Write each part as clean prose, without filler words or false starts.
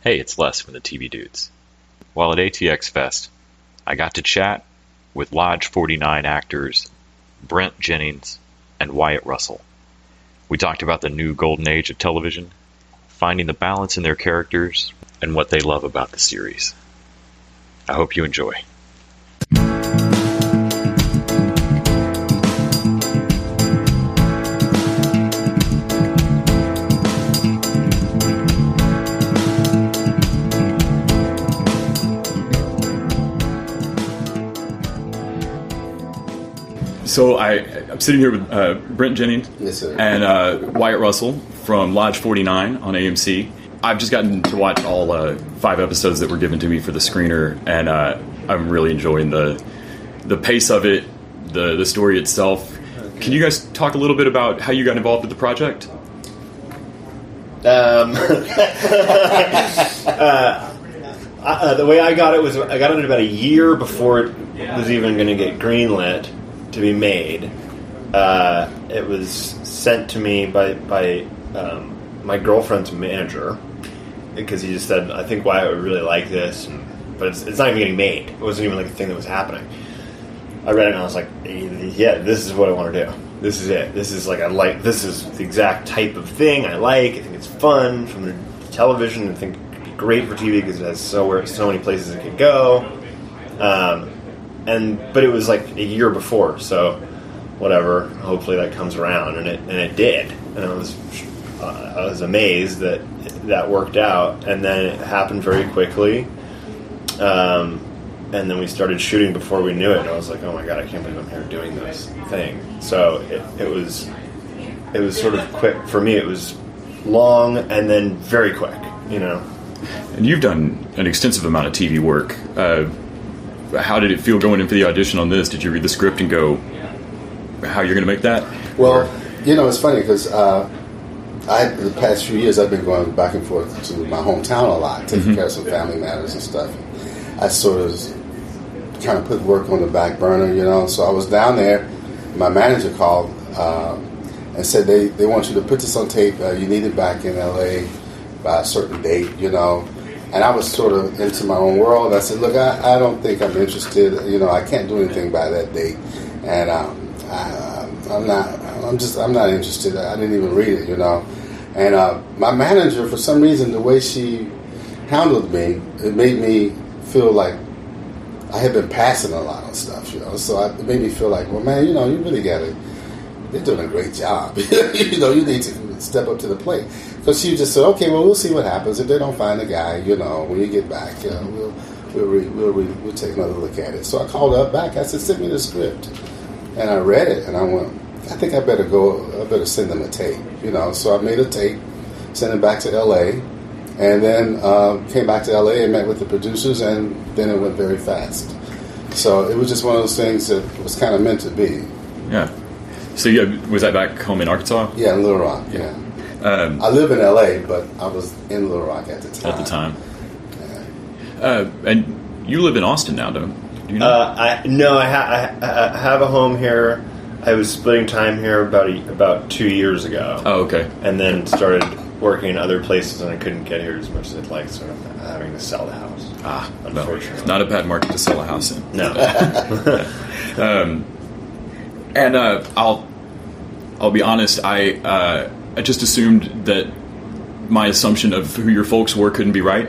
Hey, it's Les from the TV Dudes. While at ATX Fest, I got to chat with Lodge 49 actors Brent Jennings and Wyatt Russell. We talked about the new golden age of television, finding the balance in their characters, and what they love about the series. I hope you enjoy. So I'm sitting here with Brent Jennings and Wyatt Russell from Lodge 49 on AMC. I've just gotten to watch all 5 episodes that were given to me for the screener, and I'm really enjoying the pace of it, the story itself. Can you guys talk a little bit about how you got involved with the project? The way I got it was I got it about a year before it was even going to get greenlit to be made. It was sent to me by my girlfriend's manager, because he just said, I think Wyatt would really like this, but it's not even getting made. It wasn't even like a thing that was happening. I read it and I was like, yeah, this is what I want to do. This is it. This is this is the exact type of thing I like. I think it's fun from the television. I think it could be great for TV because it has so many places it could go. But it was like a year before, so whatever. Hopefully that comes around, and it did. And I was amazed that worked out, and then it happened very quickly. And then we started shooting before we knew it, and I was like, oh my god, I can't believe I'm here doing this thing. So it was sort of quick for me. It was long and then very quick, you know. And you've done an extensive amount of TV work. How did it feel going in for the audition on this? Did you read the script and go, how you're going to make that? Well, it's funny because the past few years I've been going back and forth to my hometown a lot, taking care of some family matters and stuff. I sort of kind of put work on the back burner, so I was down there. My manager called and said they want you to put this on tape. You need it back in LA by a certain date, And I was sort of into my own world. I said, look, I don't think I'm interested. I can't do anything by that date. And I'm not interested. I didn't even read it, And my manager, for some reason, the way she handled me, it made me feel like I had been passing a lot of stuff, So it made me feel like, well, man, you really got it. They're doing a great job. You need to step up to the plate. So she just said, okay, well, we'll see what happens. If they don't find the guy, when you get back, we'll take another look at it. So I called her back. I said, send me the script. And I read it, and I went, I think I better send them a tape. So I made a tape, sent it back to L.A., and then came back to L.A. and met with the producers, and then it went very fast. So it was just one of those things that was kind of meant to be. Yeah. So was that back home in Arkansas? Yeah, in Little Rock, yeah. I live in L.A., but I was in Little Rock at the time. Yeah. And you live in Austin now, do you know? I have a home here. I was splitting time here about 2 years ago. Oh, okay. And then started working in other places, and I couldn't get here as much as I'd like, so I'm having to sell the house. Unfortunately. No, it's not a bad market to sell a house in. No. And I'll be honest, I just assumed that my assumption of who your folks were couldn't be right,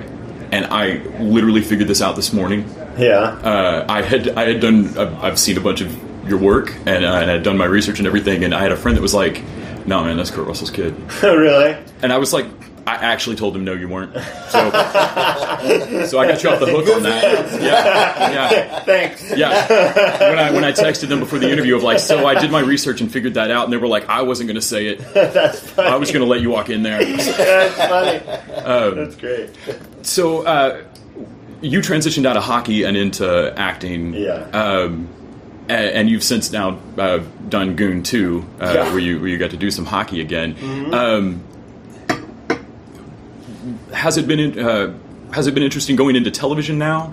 and I literally figured this out this morning. Yeah. I've seen a bunch of your work, and I had done my research and everything, and I had a friend that was like, no, man, that's Kurt Russell's kid. Really? And I was like, I actually told him no, you weren't. So I got you off the hook on that. Yeah. Thanks. Yeah. When I texted them before the interview of like, so I did my research and figured that out, and they were like, I wasn't going to say it. That's funny. I was going to let you walk in there. That's funny. That's great. So you transitioned out of hockey and into acting. Yeah. And you've since now done Goon 2, where you got to do some hockey again. Mm-hmm. Has it been interesting going into television now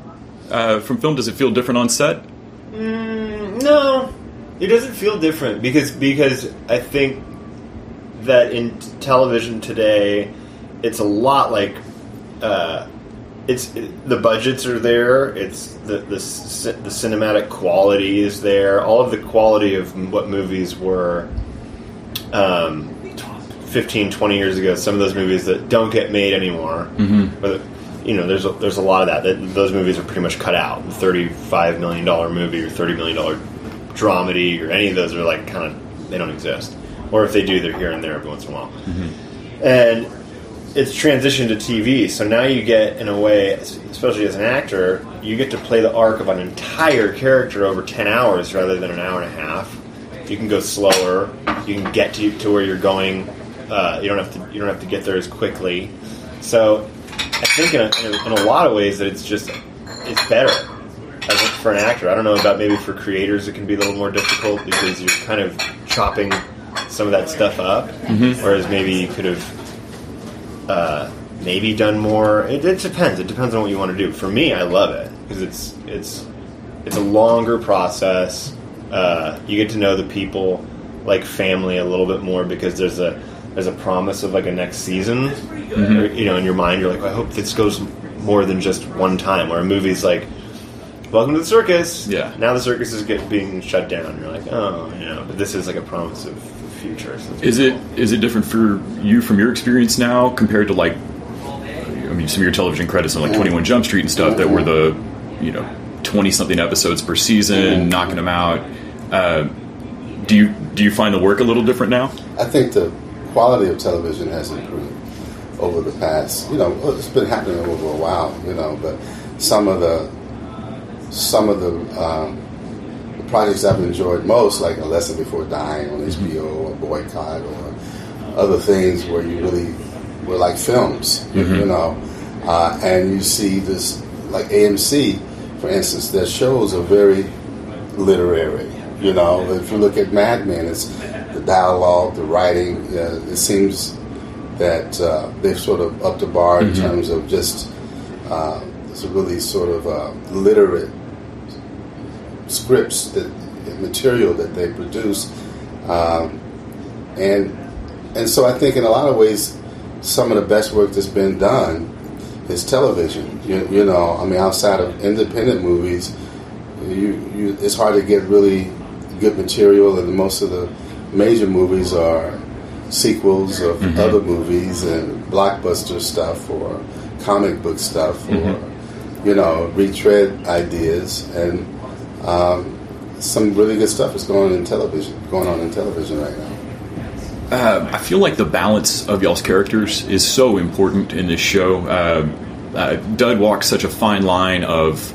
from film? Does it feel different on set? No, it doesn't feel different because I think that in television today, it's a lot like the budgets are there. It's the cinematic quality is there. All of the quality of what movies were 15, 20 years ago. Some of those movies that don't get made anymore. Mm-hmm. But there's a lot of that. Those movies are pretty much cut out. $35 million movie or $30 million dramedy or any of those are like kind of, they don't exist. Or if they do, they're here and there every once in a while. Mm-hmm. And it's transitioned to TV, so now you get, in a way, especially as an actor, you get to play the arc of an entire character over 10 hours rather than an hour and a half. You can go slower. You can get to where you're going. You don't have to get there as quickly. So I think in a lot of ways that it's better for an actor. I don't know about maybe for creators it can be a little more difficult because you're kind of chopping some of that stuff up, mm-hmm. whereas maybe you could have maybe done more. It depends. It depends on what you want to do. For me, I love it because it's a longer process. You get to know the people like family a little bit more because there's a promise of like a next season. Mm-hmm. Or, in your mind, you're like, I hope this goes more than just one time. Where a movie's like, welcome to the circus. Yeah. Now the circus is being shut down. You're like, but this is like a promise of the future. So is it different for you from your experience now compared to like, some of your television credits on like 21 Jump Street and stuff that were the 20-something episodes per season, knocking them out. Do you find the work a little different now? I think the quality of television has improved over the past. It's been happening over a while. But some of the projects I've enjoyed most, like A Lesson Before Dying on HBO or Boycott or other things where you really were like films, and you see this, like AMC, for instance, their shows are very literary. If you look at Mad Men, it's the dialogue, the writing. It seems that they've sort of upped the bar in terms of just it's a really sort of literate scripts material that they produce, and so I think in a lot of ways some of the best work that's been done is television. Outside of independent movies, it's hard to get really good material, and most of the major movies are sequels of other movies and blockbuster stuff or comic book stuff or retread ideas, and some really good stuff is going on in television right now. I feel like the balance of y'all's characters is so important in this show. Judd walks such a fine line of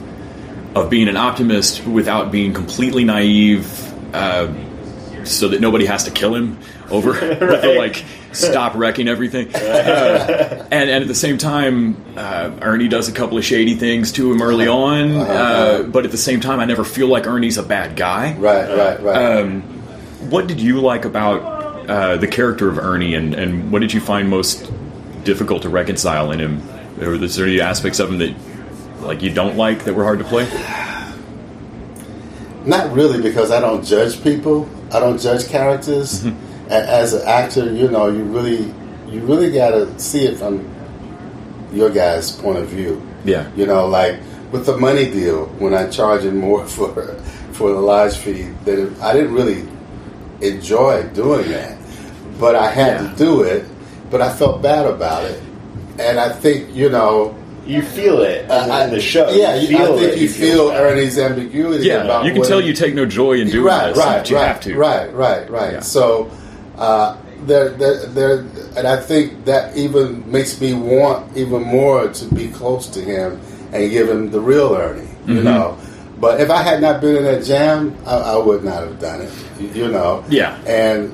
being an optimist without being completely naive, so that nobody has to kill him over with the like stop wrecking everything. And at the same time, Ernie does a couple of shady things to him early on, but at the same time, I never feel like Ernie's a bad guy. Right. What did you like about the character of Ernie, and what did you find most difficult to reconcile in him? Or is there any aspects of him that like you don't like that were hard to play? Not really, because I don't judge people. I don't judge characters. As an actor, you really got to see it from your guy's point of view. Yeah. Like with the money deal, when I charge him more for the lodge fee, that I didn't really enjoy doing that, but I had to do it. But I felt bad about it, and I think you feel it in the show. Yeah, I think you feel Ernie's ambiguity. Yeah, about you can tell you take no joy in doing this. Right, you have to. Right. Yeah. So there, and I think that even makes me want even more to be close to him and give him the real Ernie. But if I had not been in that jam, I would not have done it. Yeah. And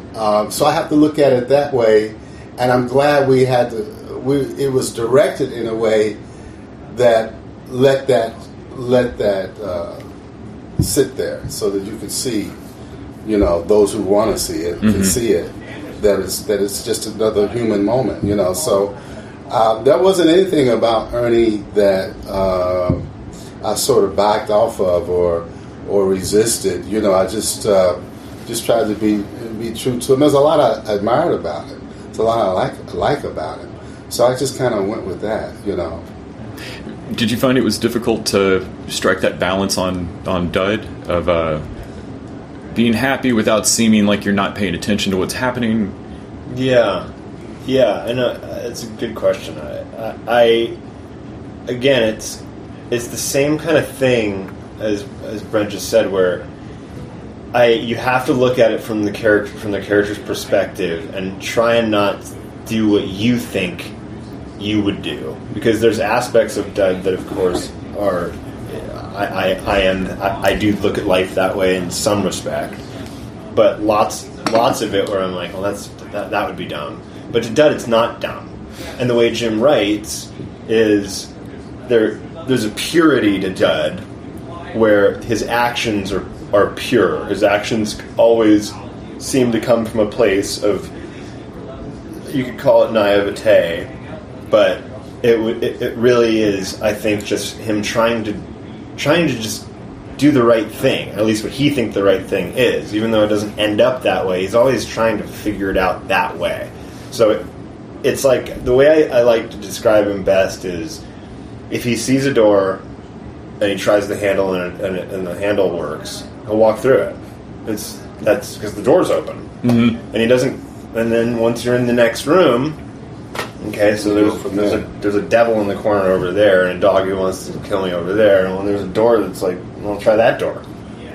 so I have to look at it that way, and I'm glad it was directed in a way that let that sit there, so that you could see, those who want to see it can see it. That it's just another human moment, So there wasn't anything about Ernie that I sort of backed off of or resisted. I just tried to be true to him. There's a lot I admired about him. There's a lot I like about him. So I just kind of went with that, you know. Did you find it was difficult to strike that balance on Judd of being happy without seeming like you're not paying attention to what's happening? Yeah, and it's a good question. I again, it's the same kind of thing as Brent just said, where you have to look at it from the character's perspective and try and not do what you think you would do, because there's aspects of Judd that, of course, are I do look at life that way in some respect, but lots of it where I'm like, well, that would be dumb. But to Judd, it's not dumb. And the way Jim writes is there's a purity to Judd where his actions are pure. His actions always seem to come from a place of, you could call it naivete, but it really is, I think, just him trying to just do the right thing, at least what he thinks the right thing is, even though it doesn't end up that way. He's always trying to figure it out that way. So it's like, the way I like to describe him best is, if he sees a door and he tries the handle and the handle works, he'll walk through it. That's because the door's open, and he doesn't. And then once you're in the next room, okay, so there's a devil in the corner over there, and a dog who wants to kill me over there, and when there's a door that's like, well, try that door.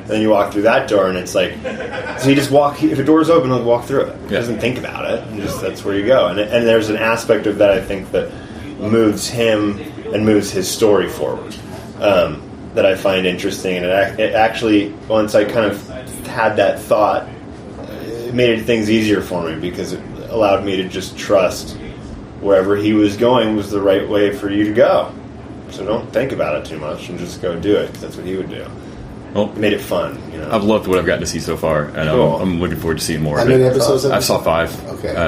Then you walk through that door, and it's like, so you just walk. If a door's open, he'll walk through it. He doesn't think about it. And just that's where you go. And there's an aspect of that, I think, that moves him and moves his story forward, that I find interesting. And it actually, once I kind of had that thought, it made things easier for me, because it allowed me to just trust wherever he was going was the right way for you to go. So don't think about it too much and just go do it, because that's what he would do. Well, it made it fun, you know. I've loved what I've gotten to see so far, and cool. I'm looking forward to seeing more How of it. many episodes? I saw 5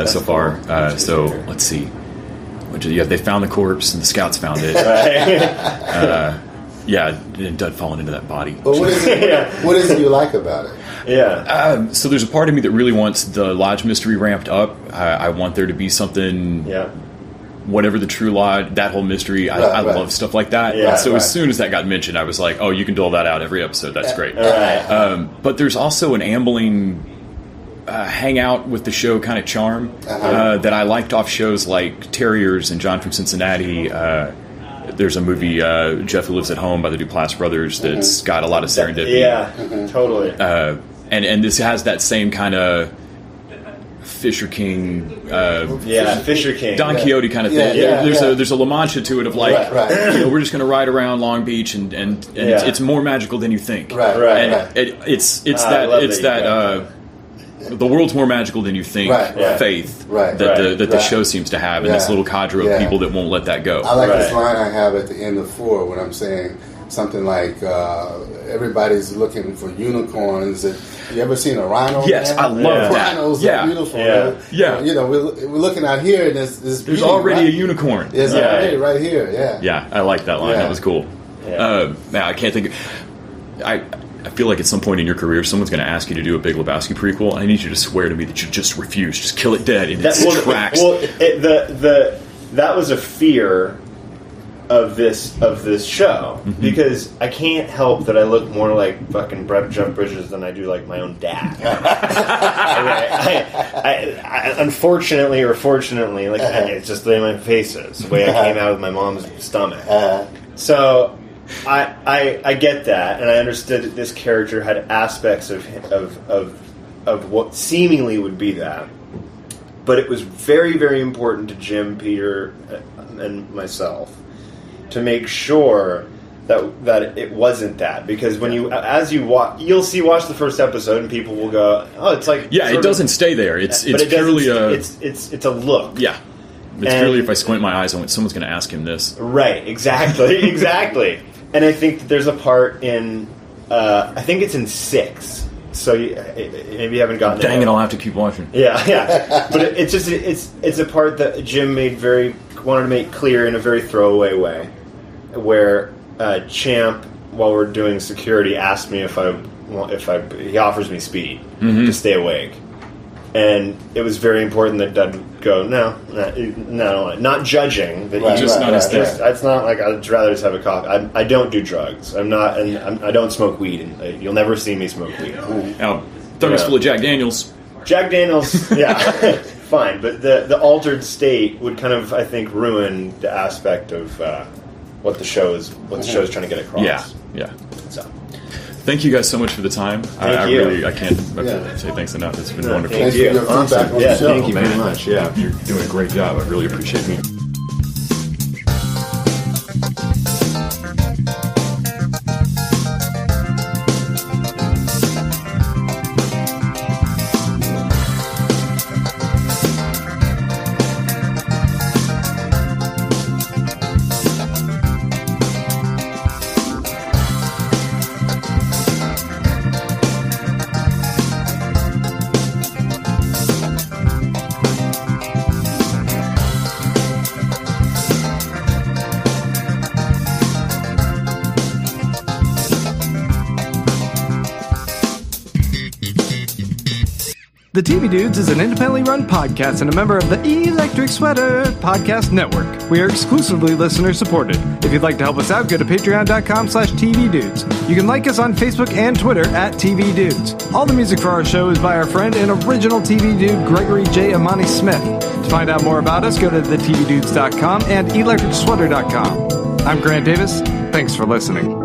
so cool. far. So let's see. They found the corpse, and the scouts found it. And Judd falling into that body. But what is it you like about it? Yeah. So there's a part of me that really wants the Lodge mystery ramped up. I want there to be something. Yeah. Whatever the true Lodge, that whole mystery, I love stuff like that. Yeah, so as soon as that got mentioned, I was like, oh, you can dole that out every episode. That's great. Right. But there's also an ambling hangout with the show kind of charm that I liked off shows like Terriers and John from Cincinnati. There's a movie, Jeff Who Lives at Home, by the Duplass brothers, that's got a lot of serendipity. Yeah, totally. And this has that same kind of Fisher King, Fisher King, Don Quixote kind of thing. There's a La Mancha to it of like, we're just going to ride around Long Beach and it's more magical than you think. It's that the world's more magical than you think. Faith that the show seems to have, and this little cadre of people that won't let that go. I like this line I have at the end of 4 when I'm saying something like, everybody's looking for unicorns. You ever seen a rhino? Yes, I love that. Rhinos are beautiful. You know, we're looking out here, and there's already a unicorn. There's already right here. Yeah, I like that line. That was cool. Now I can't think. I feel like at some point in your career, someone's going to ask you to do a Big Lebowski prequel. I need you to swear to me that you just refuse, just kill it dead in its tracks. That was a fear of this show, because I can't help that I look more like fucking Jeff Bridges than I do like my own dad. I unfortunately or fortunately, like it's just the way my face is, the way I came out of my mom's stomach. So I get that, and I understood that this character had aspects of what seemingly would be that, but it was very, very important to Jim, Peter, and myself to make sure that it wasn't that, because when watch the first episode and people will go, oh, it's like it doesn't stay there. It's purely it's a look. Yeah. It's purely if I squint my eyes, someone's going to ask him this. Right, exactly. And I think that there's a part in, I think it's in 6. So maybe you haven't gotten it. Dang it, I'll have to keep watching. Yeah. But it's a part that Jim wanted to make clear in a very throwaway way, where Champ, while we're doing security, asked me if he offers me speed to stay awake. And it was very important that Judd would go, no, not judging. But it's not like I'd rather just have a coffee. I don't do drugs. I don't smoke weed. And you'll never see me smoke weed. Now, stomach's full of Jack Daniels. Jack Daniels, yeah, fine. But the altered state would kind of, I think, ruin the aspect of what the show is trying to get across. Yeah. So. Thank you guys so much for the time. Thank I can't say thanks enough. It's been wonderful. Thank you. Awesome. Thank you very much. Yeah, you're doing a great job. I really appreciate it. The TV Dudes is an independently run podcast and a member of the Electric Sweater Podcast Network. We are exclusively listener-supported. If you'd like to help us out, go to patreon.com/TVDudes. You can like us on Facebook and Twitter @TV Dudes. All the music for our show is by our friend and original TV dude, Gregory J. Amani Smith. To find out more about us, go to thetvdudes.com and electricsweater.com. I'm Grant Davis. Thanks for listening.